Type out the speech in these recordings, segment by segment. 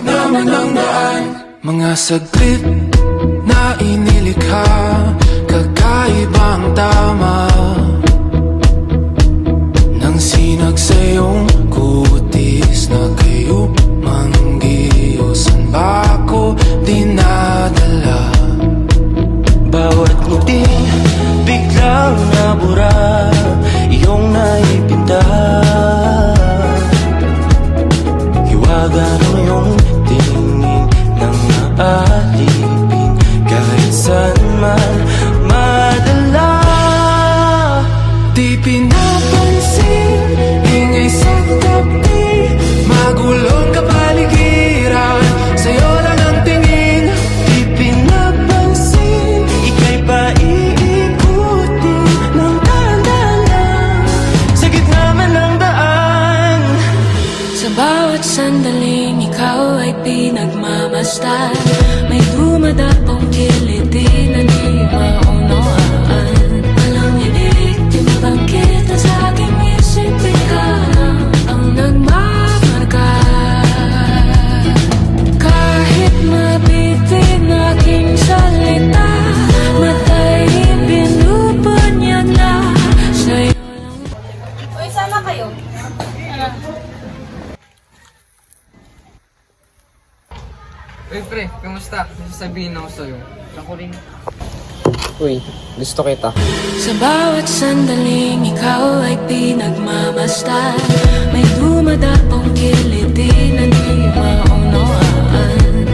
naman ang daan. Mga saglit na inilikha, kakaibang tama nang sinag sa iyong kutis na kayo manggiyo. San ba ako dinadala? Bawat ngiti biglang nabura, iyong naipinta. Hiwaga ng iyong tingin nang maalipin, kahit saan man madala. Di pinapansin, ingay sa tabi, magulong kapaligiran, sa'yo lang ang tingin. Di pinapansin, ika'y paiikutin ng dahan-dahan lang, sa gitna man ng daan. Sa bawat sandaling ikaw ay pinagmamasdan, may dumadapong kiliti na di maunawaan. Walang ibig, tinabang kita sa aking isip, ikaw ang nagmamarka. Kahit mabitin aking salita, matay pinupunyag na sa'yo. Uy, sama kayo. Uy pre, kamusta? May sasabihin ako sa'yo. Ako rin. Uy, gusto kita. Sa bawat sandaling ikaw ay pinagmamasdan, may dumadapong kiliti na di maunawaan.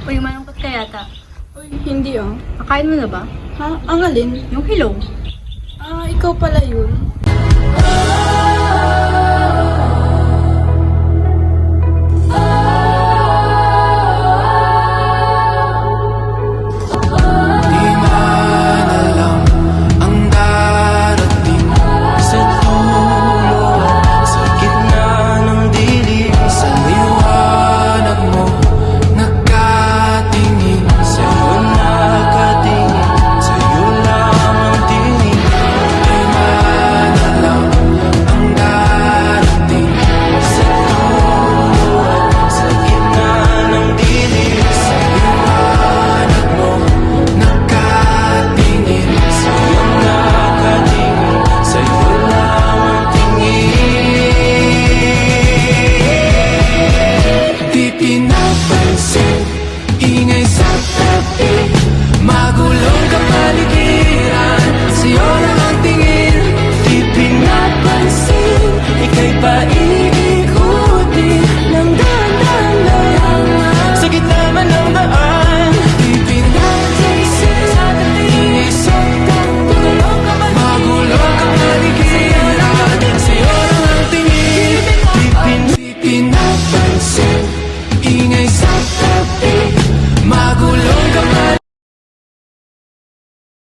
Uy, malungkot ka yata. Uy, hindi oh. Akain mo na ba? Ha? Ang alin? Yung hilaw. Ah, ikaw pala yun.